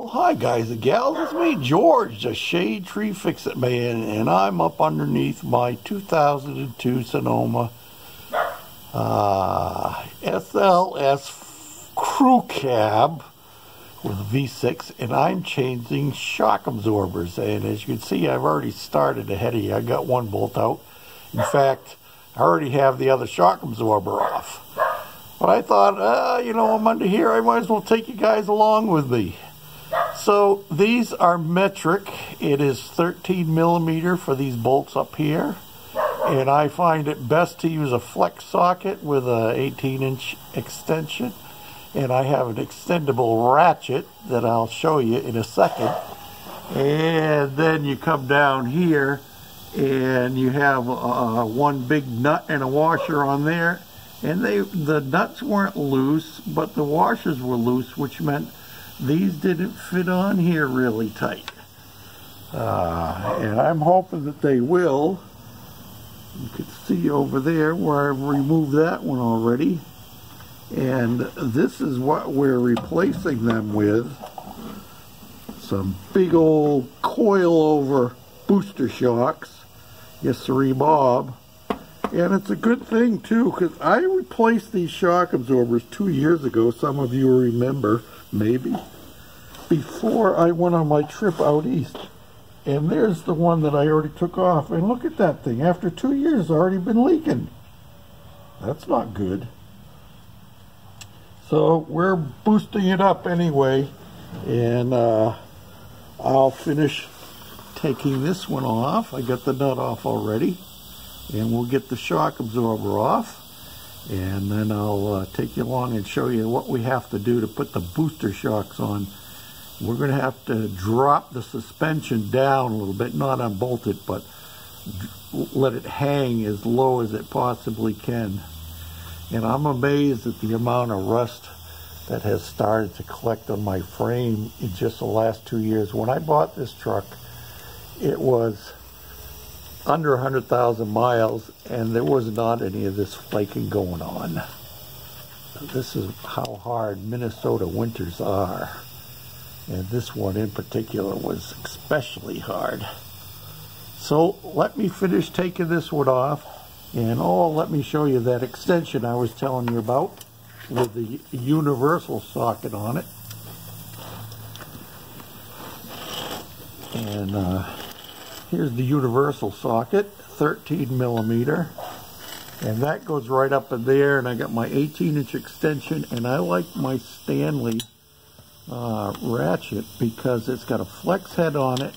Well, hi guys and gals, it's me George, the Shade Tree Fix-It Man, and I'm up underneath my 2002 Sonoma SLS crew cab with a V6, and I'm changing shock absorbers. And as you can see, I've already started ahead of you. I got one bolt out. In fact, I already have the other shock absorber off. But I thought, I'm under here, I might as well take you guys along with me. So these are metric. It is 13 millimeter for these bolts up here, and I find it best to use a flex socket with a 18-inch extension, and I have an extendable ratchet that I'll show you in a second. And then you come down here and you have one big nut and a washer on there, and the nuts weren't loose, but the washers were loose, which meant these didn't fit on here really tight. And I'm hoping that they will. You can see over there where I've removed that one already. And this is what we're replacing them with. Some big old coil-over booster shocks. Yes, sirree, Bob. And it's a good thing, too, because I replaced these shock absorbers 2 years ago. Some of you remember, maybe, before I went on my trip out east. And there's the one that I already took off. And look at that thing. After 2 years, it's already been leaking. That's not good. So we're boosting it up anyway. And I'll finish taking this one off. I got the nut off already. And we'll get the shock absorber off. And then I'll take you along and show you what we have to do to put the booster shocks on. We're going to have to drop the suspension down a little bit, not unbolt it, but let it hang as low as it possibly can. And I'm amazed at the amount of rust that has started to collect on my frame in just the last 2 years. When I bought this truck, it was under 100,000 miles, and there was not any of this flaking going on. This is how hard Minnesota winters are. And this one in particular was especially hard. So let me finish taking this one off, and let me show you that extension I was telling you about with the universal socket on it. And here's the universal socket, 13 millimeter, and that goes right up in there. And I got my 18-inch extension, and I like my Stanley ratchet because it's got a flex head on it,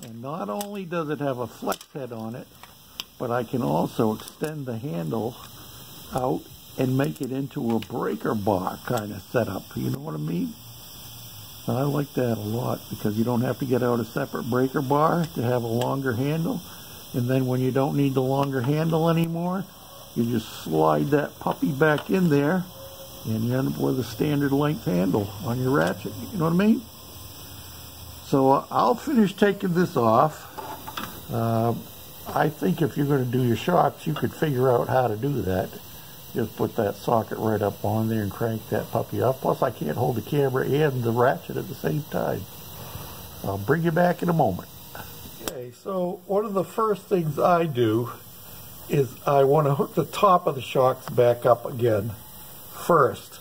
and not only does it have a flex head on it, but I can also extend the handle out and make it into a breaker bar kind of setup. You know what I mean? And I like that a lot because you don't have to get out a separate breaker bar to have a longer handle. And then when you don't need the longer handle anymore, you just slide that puppy back in there, and you end up with a standard length handle on your ratchet. You know what I mean? So I'll finish taking this off. I think if you're going to do your shocks, you could figure out how to do that. Just put that socket right up on there and crank that puppy up. Plus, I can't hold the camera and the ratchet at the same time. I'll bring you back in a moment. Okay, so one of the first things I do is I want to hook the top of the shocks back up again first.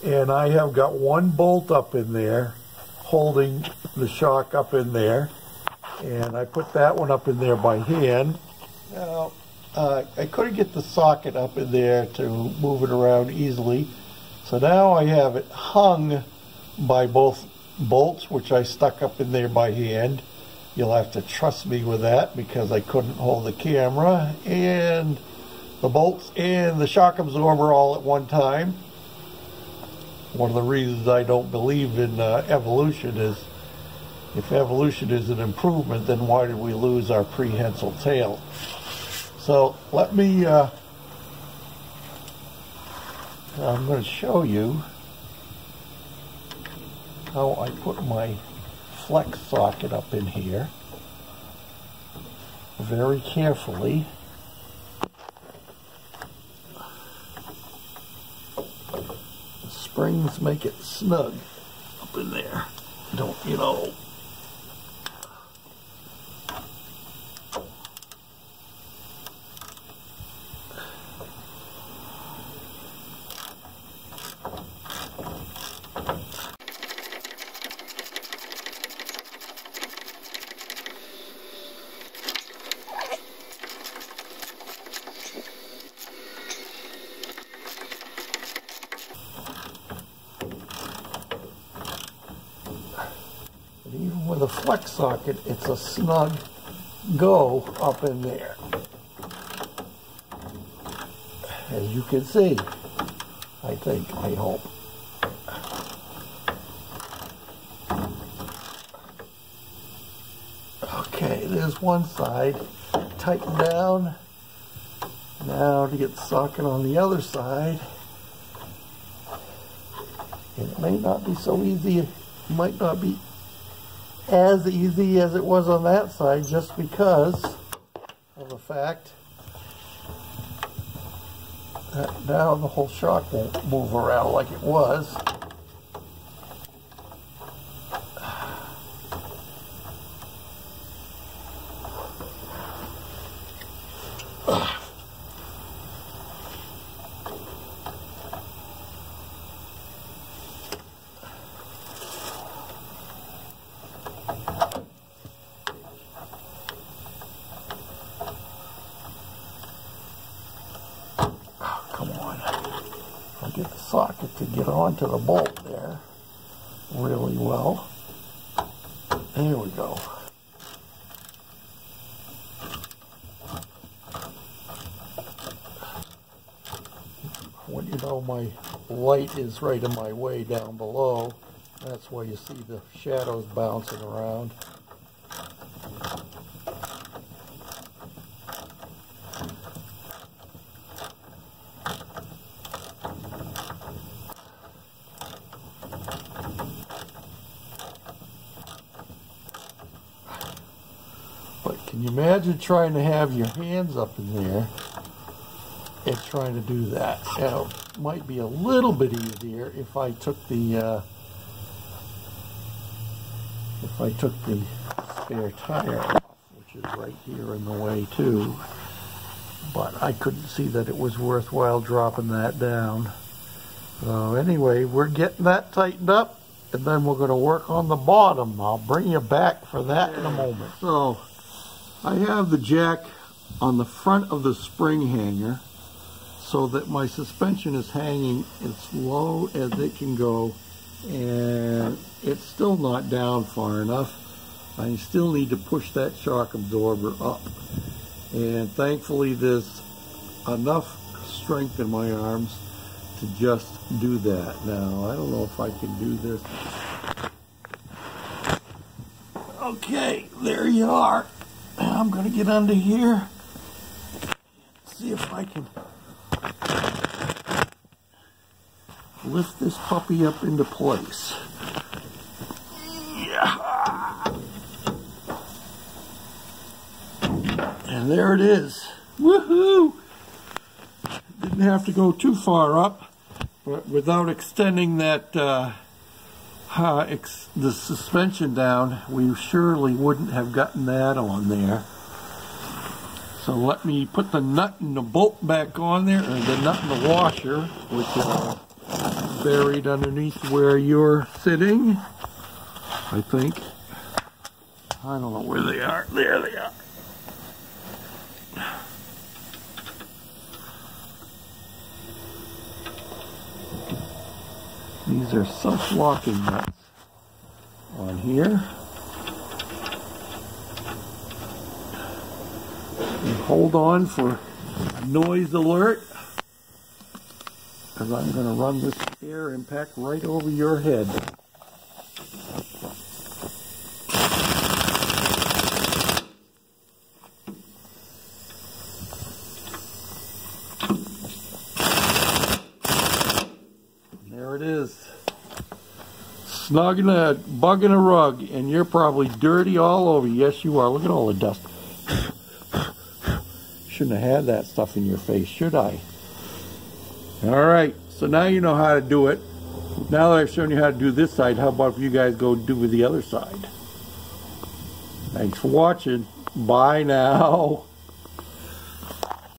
And I have got one bolt up in there holding the shock up in there. And I put that one up in there by hand. Now, I couldn't get the socket up in there to move it around easily. So now I have it hung by both bolts, which I stuck up in there by hand. You'll have to trust me with that because I couldn't hold the camera and the bolts and the shock absorber all at one time. One of the reasons I don't believe in evolution is, if evolution is an improvement, then why did we lose our prehensile tail? So let me, I'm going to show you how I put my flex socket up in here very carefully. The springs make it snug up in there. Don't, you know. Even with a flex socket, it's a snug go up in there. As you can see, I hope. Okay, there's one side. Tighten down. Now to get the socket on the other side. And it may not be so easy, it might not be as easy as it was on that side, just because of the fact that now the whole shock won't move around like it was. Get the socket to get onto the bolt there really well. There we go. When you know my light is right in my way down below, that's why you see the shadows bouncing around. But can you imagine trying to have your hands up in there and trying to do that? Now, it might be a little bit easier if I took the spare tire off, which is right here in the way too. But I couldn't see that it was worthwhile dropping that down. So anyway, we're getting that tightened up, and then we're going to work on the bottom. I'll bring you back for that in a moment. So I have the jack on the front of the spring hanger so that my suspension is hanging as low as it can go, and it's still not down far enough. I still need to push that shock absorber up, and thankfully there's enough strength in my arms to just do that. Now, I don't know if I can do this. Okay, there you are. I'm going to get under here, see if I can lift this puppy up into place. Yeah. And there it is. Woohoo! Didn't have to go too far up, but without extending that the suspension down, we surely wouldn't have gotten that on there. So let me put the nut and the bolt back on there, and the nut and the washer, which are buried underneath where you're sitting, I think. I don't know where they are. There they are. These are self-locking nuts on here. And hold on for a noise alert, because I'm going to run this air impact right over your head. There it is. Snug in a bug in a rug, and you're probably dirty all over. Yes, you are. Look at all the dust. Shouldn't have had that stuff in your face, should I? All right, so now you know how to do it. Now that I've shown you how to do this side, how about if you guys go do with the other side? Thanks for watching. Bye now.